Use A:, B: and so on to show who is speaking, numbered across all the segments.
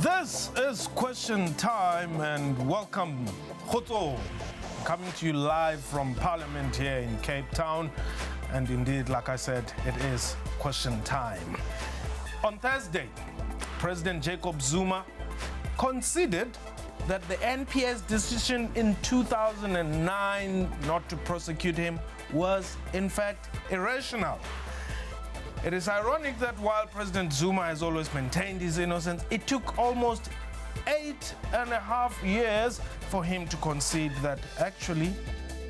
A: This is Question Time, and welcome, Khotso, coming to you live from Parliament here in Cape Town. And indeed, like I said, it is Question Time. On Thursday, President Jacob Zuma conceded that the NPA's decision in 2009 not to prosecute him was, in fact, irrational. It is ironic that while President Zuma has always maintained his innocence, it took almost 8.5 years for him to concede that actually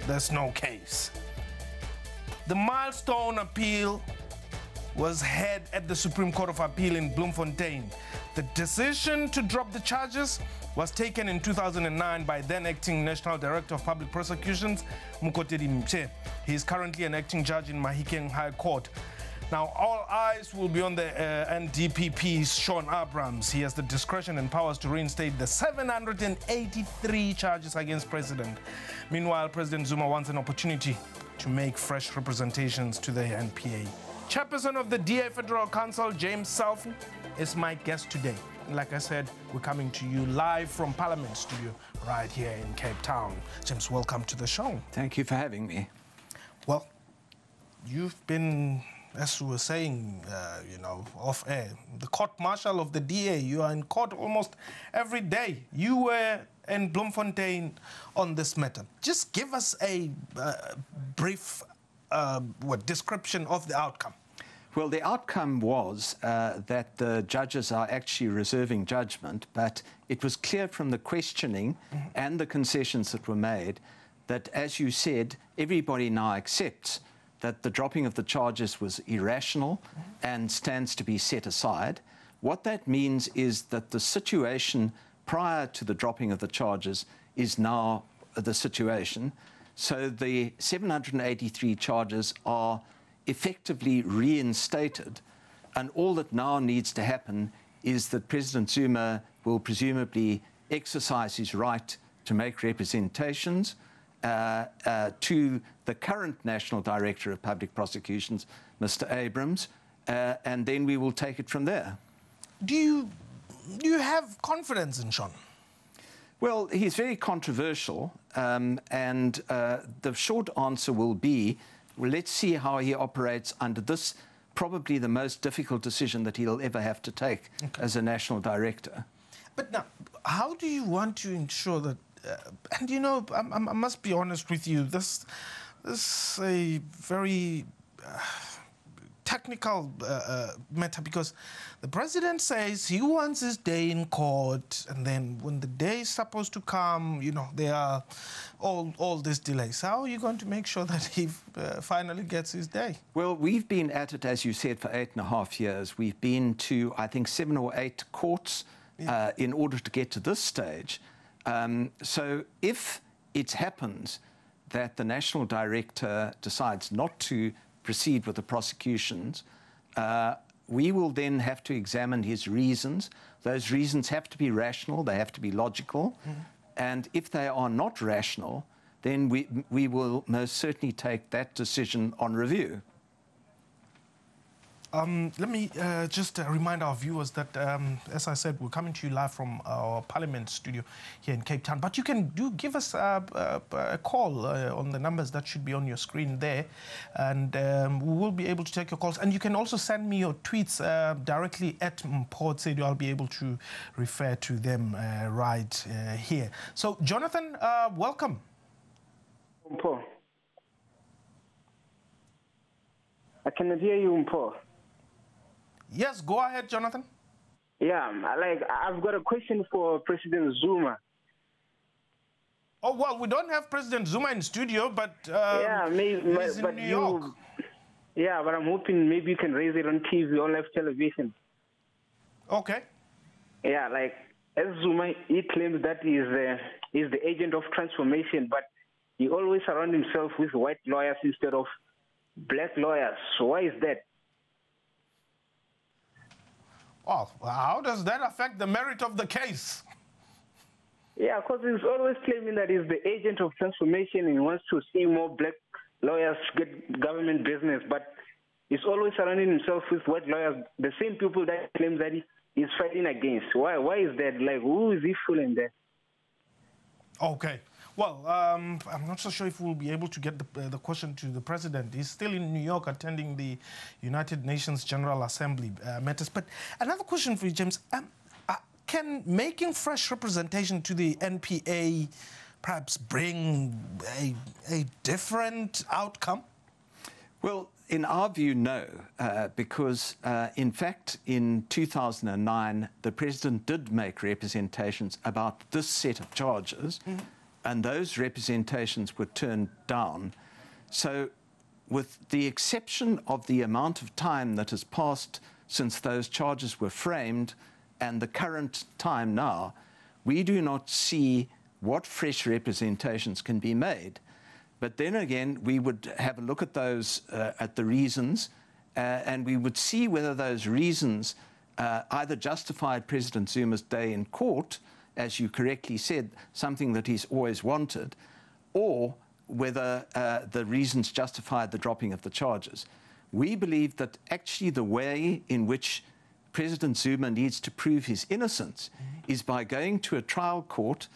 A: there's no case. The milestone appeal was heard at the Supreme Court of Appeal in Bloemfontein. The decision to drop the charges was taken in 2009 by then acting National Director of Public Prosecutions, Mokotedi Mpshe. He is currently an acting judge in Mahikeng High Court. Now, all eyes will be on the NDPP's Shaun. He has the discretion and powers to reinstate the 783 charges against President. Meanwhile, President Zuma wants an opportunity to make fresh representations to the NPA. Chairperson of the DA Federal Council, James Salfi, is my guest today. Like I said, we're coming to you live from Parliament Studio right here in Cape Town. James, welcome to the show.
B: Thank you for having me.
A: Well, you've been, as we were saying, off air, the court-martial of the DA. You are in court almost every day. You were in Bloemfontein on this matter. Just give us a brief description of the outcome.
B: Well, the outcome was that the judges are actually reserving judgment, but it was clear from the questioning and the concessions that were made that, as you said, everybody now accepts that the dropping of the charges was irrational and stands to be set aside. What that means is that the situation prior to the dropping of the charges is now the situation. So the 783 charges are effectively reinstated, and all that now needs to happen is that President Zuma will presumably exercise his right to make representations to the current National Director of Public Prosecutions, Mr. Abrams, and then we will take it from there.
A: Do you have confidence in Shaun?
B: Well, he's very controversial, and the short answer will be, well, let's see how he operates under this, probably the most difficult decision that he'll ever have to take as a national director. But
A: now, how do you want to ensure that, and you know, I must be honest with you, this is a very technical matter, because the president says he wants his day in court, and then when the day is supposed to come, you know, there are all these delays. How are you going to make sure that he finally gets his day? Well,
B: we've been at it, as you said, for 8.5 years. We've been to, I think, 7 or 8 courts in order to get to this stage. So if it happens that the national director decides not to proceed with the prosecutions, we will then have to examine his reasons. Those reasons have to be rational, they have to be logical, and if they are not rational, then we will most certainly take that decision on review.
A: Let me just remind our viewers that, as I said, we're coming to you live from our Parliament studio here in Cape Town. But you can give us a call on the numbers that should be on your screen there, and we will be able to take your calls. And you can also send me your tweets directly at Mokotedi. I'll be able to refer to them right here. So, Jonathan, welcome.
C: Mpho. I cannot hear you, Mpho.
A: Yes, go ahead, Jonathan.
C: Yeah, I've got a question for President Zuma.
A: Oh, well, we don't have President Zuma in studio, but
C: yeah, maybe,
A: he's in New York.
C: Yeah, but I'm hoping maybe you can raise it on TV, on live television.
A: Okay.
C: Yeah, as Zuma, he claims that he's the agent of transformation, but he always surrounds himself with white lawyers instead of black lawyers. So why is that?
A: Oh, how does that affect the merit of the case?
C: Yeah, because he's always claiming that he's the agent of transformation and he wants to see more black lawyers get government business. But He's always surrounding himself with white lawyers, the same people that claim that he is fighting against. Why is that? Like, who is he fooling there?
A: Okay. Well, I'm not so sure if we'll be able to get the question to the president. He's still in New York attending the United Nations General Assembly matters. But another question for you, James. Can making fresh representation to the NPA perhaps bring a different outcome?
B: Well, in our view, no, because in fact, in 2009, the president did make representations about this set of charges, and those representations were turned down. So with the exception of the amount of time that has passed since those charges were framed and the current time now, we do not see what fresh representations can be made. But then again, we would have a look at those, at the reasons, and we would see whether those reasons either justified President Zuma's day in court, as you correctly said, something that he's always wanted, or whether the reasons justified the dropping of the charges. We believe that actually the way in which President Zuma needs to prove his innocence is by going to a trial court,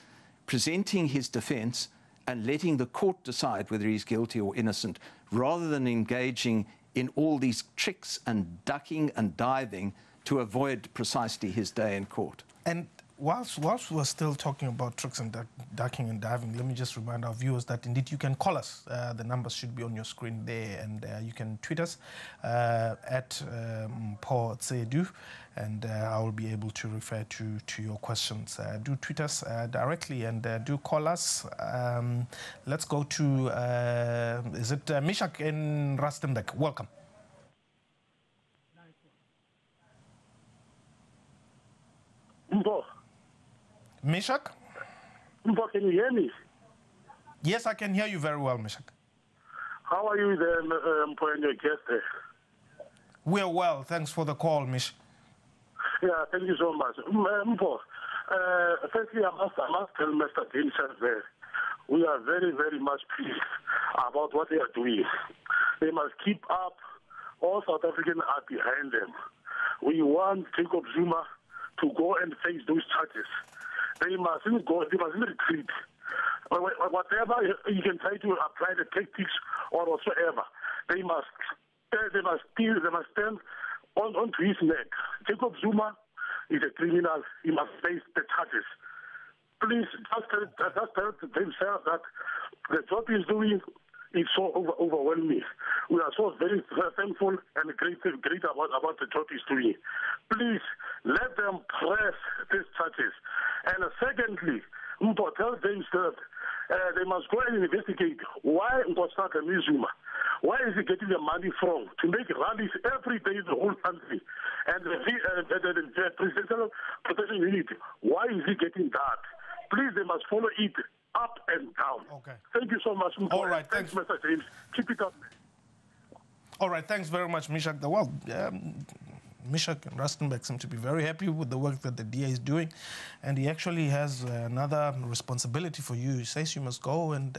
B: presenting his defense, and letting the court decide whether he's guilty or innocent, rather than engaging in all these tricks and ducking and diving to avoid precisely his day in court.
A: And whilst we're still talking about tricks and ducking and diving, let me just remind our viewers that indeed you can call us. The numbers should be on your screen there, and you can tweet us at Mokotedi, and I will be able to refer to your questions. Do tweet us directly, and do call us. Let's go to, is it Mishak in Rustenburg? Welcome. Mishak?
D: Can you hear me?
A: Yes, I can hear you very well, Mishak.
D: How are you there, and your guest there?
A: We're well. Thanks for the call, Mish.
D: Yeah, thank you so much. Firstly, I must tell Mr. Vincent there, we are very, very much pleased about what they are doing. They must keep up. All South Africans are behind them. We want Jacob Zuma to go and face those charges. They mustn't go, they mustn't retreat. Whatever you can try to apply the tactics or whatsoever, they must stand onto his neck. Jacob Zuma is a criminal. He must face the charges. Please just tell themselves that the job he's doing is so overwhelming. We are so very thankful and great about the job he's doing. Please let them press these charges. And secondly, tell them that they must go and investigate why Zuma. Where is he getting the money from to make rallies every day in the whole country? And the Presidential Protection Unit, why is he getting that? Please, they must follow it up and down.
A: Okay.
D: Thank you so much.
A: All right, thanks,
D: Mr. James. Keep it up.
A: All right, thanks very much, Mishak. Well, Mishak and Rustenburg seem to be very happy with the work that the DA is doing, and he actually has another responsibility for you. He says you must go and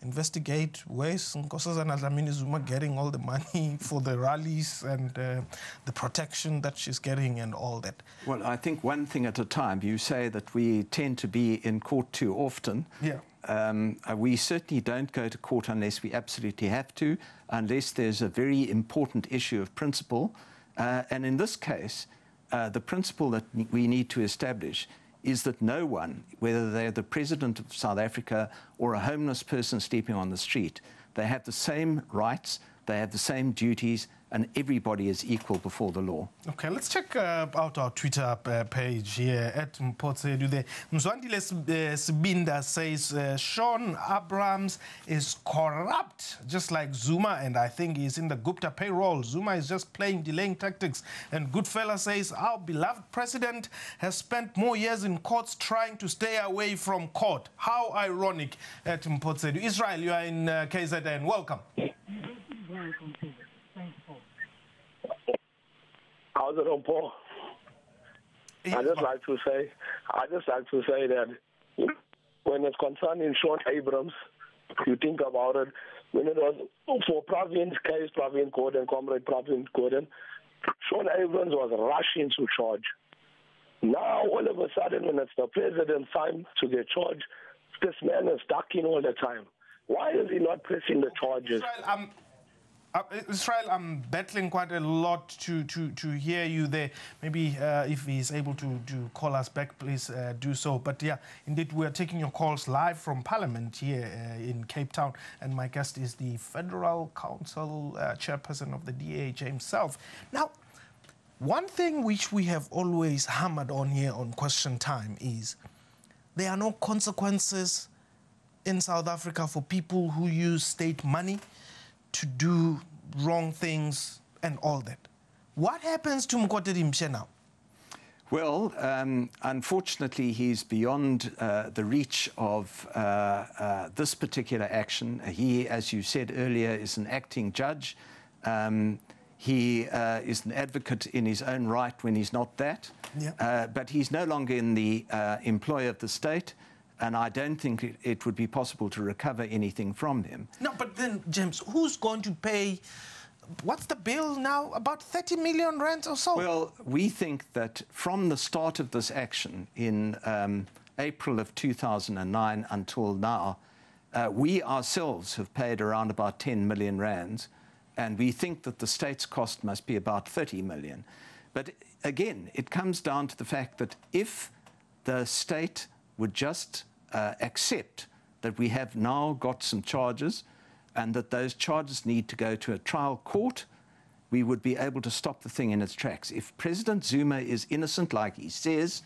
A: investigate ways Nkosazana Zuma getting all the money for the rallies and the protection that she's getting and all that.
B: Well, I think one thing at a time. You say that we tend to be in court too often.
A: Yeah.
B: We certainly don't go to court unless we absolutely have to, unless there's a very important issue of principle. And in this case, the principle that we need to establish is that no one, whether they're the President of South Africa or a homeless person sleeping on the street, they have the same rights, they have the same duties, and everybody is equal before the law.
A: Okay, let's check out our Twitter page here at Mokotedi. Mzwandile Sibinda says, Shaun Abrams is corrupt, just like Zuma, and I think he's in the Gupta payroll. Zuma is just playing delaying tactics. And Goodfella says, our beloved president has spent more years in courts trying to stay away from court. How ironic at Mokotedi. Israel, you are in KZN. Welcome.
E: How's it on, Paul? I just like to say that when it's concerning Shaun Abrams, you think about it, when it was for Province case, Province Gordon, Comrade Province Gordon, Shaun was rushed into charge. Now, all of a sudden, when it's the president's time to get charged, this man is ducking all the time. Why is he not pressing the charges?
A: Israel, I'm battling quite a lot to hear you there. Maybe if he's able to call us back, please do so. But yeah, indeed, we're taking your calls live from Parliament here in Cape Town. And my guest is the Federal Council Chairperson of the DAH himself. Now, one thing which we have always hammered on here on Question Time is there are no consequences in South Africa for people who use state money to do wrong things and all that. What happens to Mokotedi Mpshe now?
B: Well, unfortunately, he's beyond the reach of this particular action. He, as you said earlier, is an acting judge. He is an advocate in his own right when he's not that. Yeah. But he's no longer in the employ of the state. And I don't think it would be possible to recover anything from him.
A: No, but then, James, who's going to pay? What's the bill now? About 30 million rand or so?
B: Well, we think that from the start of this action in April of 2009 until now, we ourselves have paid around about 10 million rands, and we think that the state's cost must be about 30 million. But again, it comes down to the fact that if the state would just accept that we have now got some charges and that those charges need to go to a trial court, we would be able to stop the thing in its tracks. If President Zuma is innocent, like he says,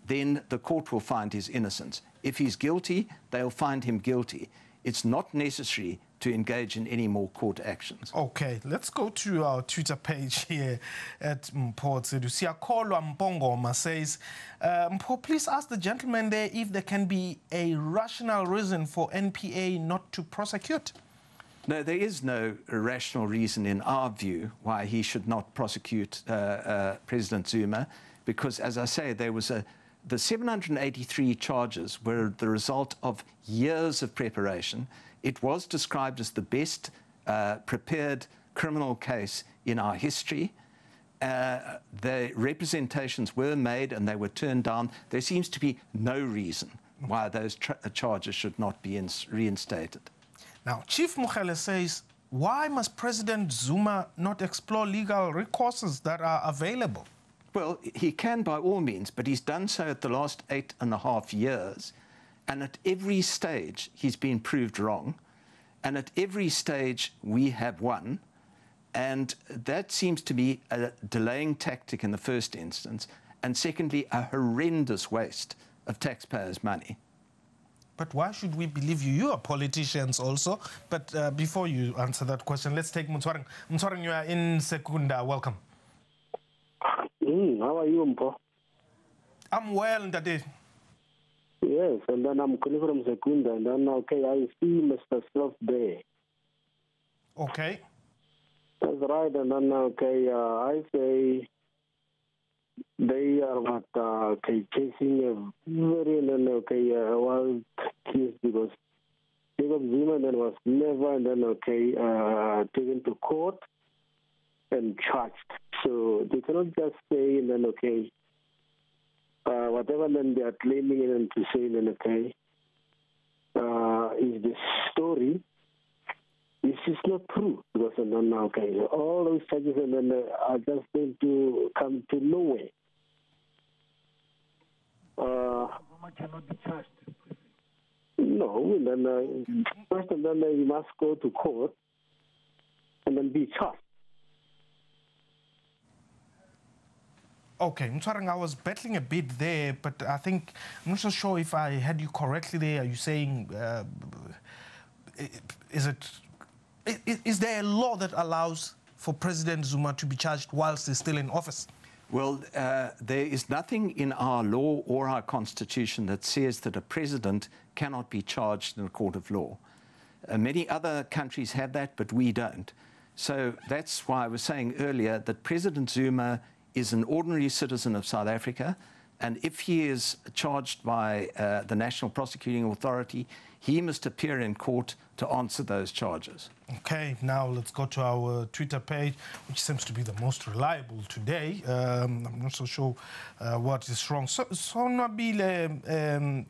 B: then the court will find his innocence. If he's guilty, they'll find him guilty. It's not necessary to engage in any more court actions.
A: Okay, let's go to our Twitter page here at Mokotedi. Siakolwa Mpongoma says, Mpo, please ask the gentleman there if there can be a rational reason for NPA not to prosecute.
B: No, there is no rational reason in our view why he should not prosecute President Zuma, because, as I say, there was the 783 charges were the result of years of preparation. It was described as the best prepared criminal case in our history. The representations were made and they were turned down. There seems to be no reason why those charges should not be reinstated.
A: Now, Chief Mogele says, why must President Zuma not explore legal recourses that are available?
B: Well, he can by all means, but he's done so at the last 8.5 years. And at every stage, he's been proved wrong. And at every stage, we have won. And that seems to be a delaying tactic in the first instance. And secondly, a horrendous waste of taxpayers' money.
A: But why should we believe you? You are politicians also. But before you answer that question, let's take Mutwarang. Mutwarang, you are in Secunda. Welcome.
E: How are you, Mpo?
A: I'm well, Ndade.
E: Yes, and then I'm calling from Secunda, and then, okay, I see Mr. Sloth there.
A: Okay.
E: That's right, and then, okay, I say they are chasing a very, wild case because Jacob Zuma then was never, and then, taken to court and charged. So they cannot just say, and then, whatever then they are claiming and to say, then, is the story. This is not true because, then, all those charges and then are just going to come to nowhere.
F: Zuma cannot be charged.
E: No, then first and then you must go to court and then be charged.
A: Okay, Mtwarang, I was battling a bit there, but I think, I'm not so sure if I had you correctly there. Are you saying, is there a law that allows for President Zuma to be charged whilst he's still in office?
B: Well, there is nothing in our law or our constitution that says that a president cannot be charged in a court of law. Many other countries have that, but we don't. So that's why I was saying earlier that President Zuma is an ordinary citizen of South Africa, And if he is charged by the National Prosecuting Authority, he must appear in court to answer those charges.
A: Okay, now let's go to our Twitter page, which seems to be the most reliable today. I'm not so sure what is wrong. Sonwabile,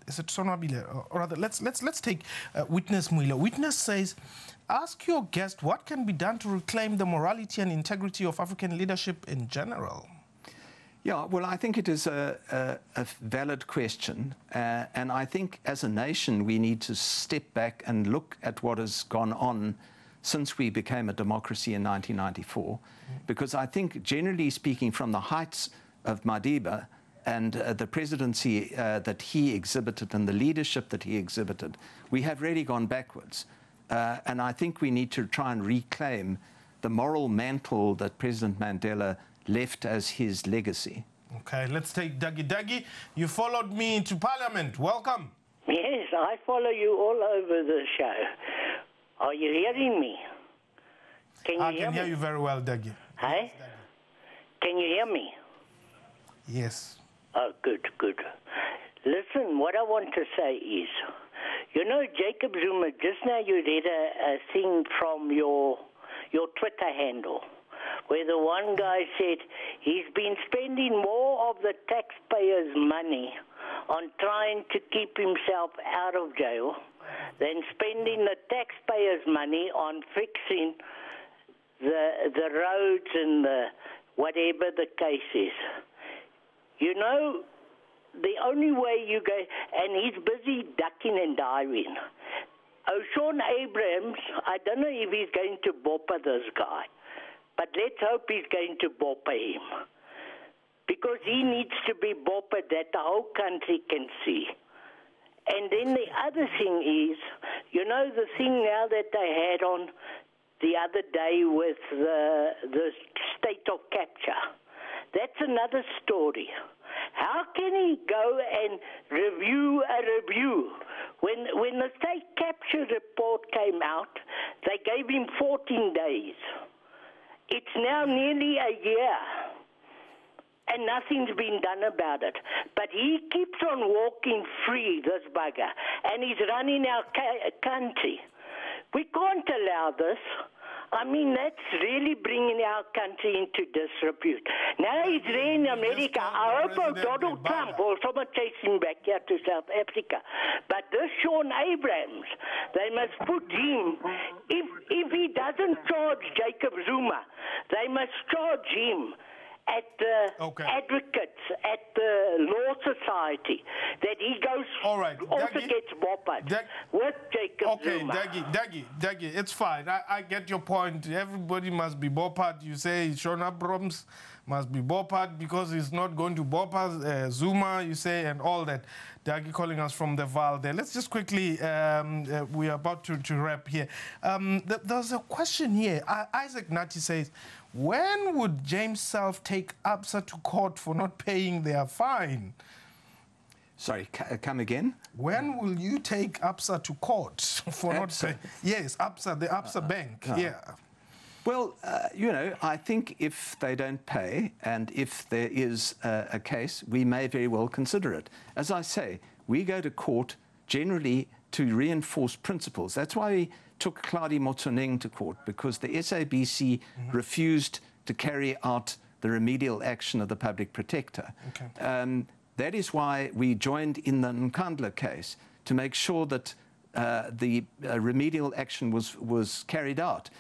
A: is it Sonwabile? Or rather, let's take Witness Mwile. Witness says, ask your guest what can be done to reclaim the morality and integrity of African leadership in general.
B: Yeah, well, I think it is a valid question. And I think as a nation, we need to step back and look at what has gone on since we became a democracy in 1994. Because I think, generally speaking, from the heights of Madiba and the presidency that he exhibited and the leadership that he exhibited, we have really gone backwards. And I think we need to try and reclaim the moral mantle that President Mandela left as his legacy. Okay,
A: let's take Dougie. Dougie, you followed me into Parliament. Welcome.
G: Yes, I follow you all over the show. Are you hearing me?
A: I can hear you very well, Dougie.
G: Hey?
A: Yes,
G: can you hear me?
A: Yes.
G: Oh, good, good. Listen, what I want to say is, you know, Jacob Zuma, just now you read a thing from your Twitter handle, where the one guy said he's been spending more of the taxpayers' money on trying to keep himself out of jail than spending the taxpayers' money on fixing the roads and the whatever the case is. You know, the only way you go, and he's busy ducking and diving. Oh, Shaun Abrams, I don't know if he's going to bopper this guy, but let's hope he's going to bopper him, because he needs to be boppered that the whole country can see. And then the other thing is, you know, the thing now that they had on the other day with the state of capture, that's another story. How can he go and review a review? When the state capture report came out, they gave him 14 days. It's now nearly a year, and nothing's been done about it. But he keeps on walking free, this bugger, and he's running our country. We can't allow this. I mean, that's really bringing our country into disrepute. Now he's there in America. I hope Donald Trump will someone chase him back here to South Africa. But this Shaun Abrams, they must put him, if he doesn't charge Jacob Zuma, they must charge him at the advocates, at the Law Society, that he goes, also gets boppered with Jacob Zuma.
A: Dougie, it's fine. I get your point. Everybody must be boppered. You say Shaun Abrams must be boppered because he's not going to bopper Zuma, you say, and all that. Dougie calling us from the Val there. Let's just quickly, we are about to wrap here. There's a question here. Isaac Nati says, when would James Self take ABSA to court for not paying their fine?
B: Sorry, come again?
A: When will you take ABSA to court for not paying? Yes, ABSA, the ABSA bank, yeah.
B: Well, you know, I think if they don't pay and if there is a case, we may very well consider it. As I say, we go to court generally to reinforce principles. That's why we took Claudie Motsoeneng to court, because the SABC refused to carry out the remedial action of the public protector. That is why we joined in the Nkandla case, to make sure that the remedial action was carried out.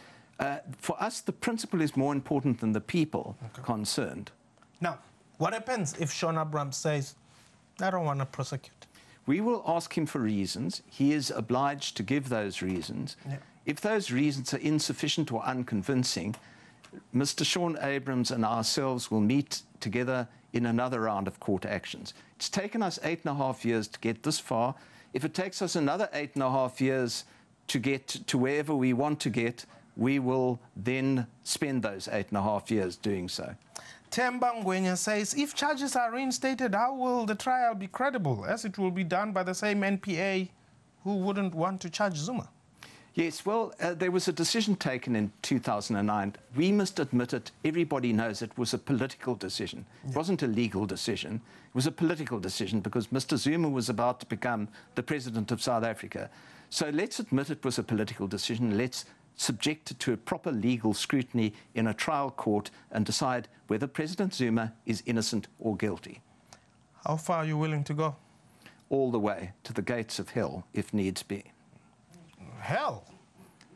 B: For us, the principle is more important than the people concerned.
A: Now, what happens if Shaun Abrams says, I don't want to prosecute?
B: We will ask him for reasons. He is obliged to give those reasons. If those reasons are insufficient or unconvincing, Mr. Shaun Abrams and ourselves will meet together in another round of court actions. It's taken us 8.5 years to get this far. If it takes us another 8.5 years to get to wherever we want to get, we will then spend those 8.5 years doing so.
A: Temba Ngwenya says, if charges are reinstated, how will the trial be credible, as it will be done by the same NPA who wouldn't want to charge Zuma?
B: Yes, well, there was a decision taken in 2009. We must admit it, everybody knows it was a political decision. It wasn't a legal decision. It was a political decision because Mr. Zuma was about to become the President of South Africa. So let's admit it was a political decision. Let's subject it to a proper legal scrutiny in a trial court and decide whether President Zuma is innocent or guilty.
A: How far are you willing to go?
B: All the way to the gates of hell, if needs be.
A: Hell?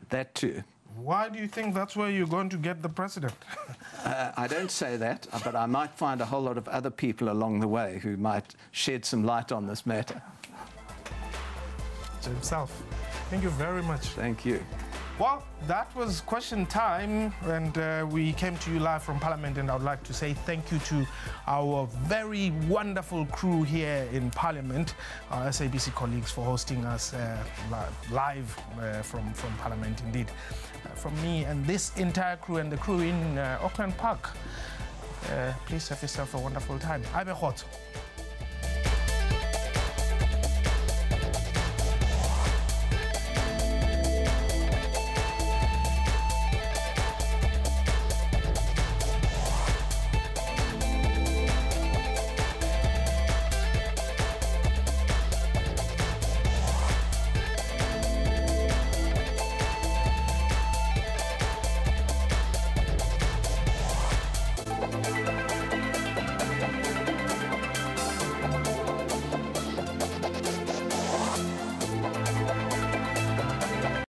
B: That too.
A: Why do you think that's where you're going to get the president?
B: I don't say that, but I might find a whole lot of other people along the way who might shed some light on this matter.
A: To himself. Thank you very much.
B: Thank you.
A: Well, that was question time, and we came to you live from Parliament, and I would like to say thank you to our very wonderful crew here in Parliament, our SABC colleagues, for hosting us live from Parliament, indeed. From me and this entire crew and the crew in Auckland Park, please have yourself a wonderful time. I'm Khotso.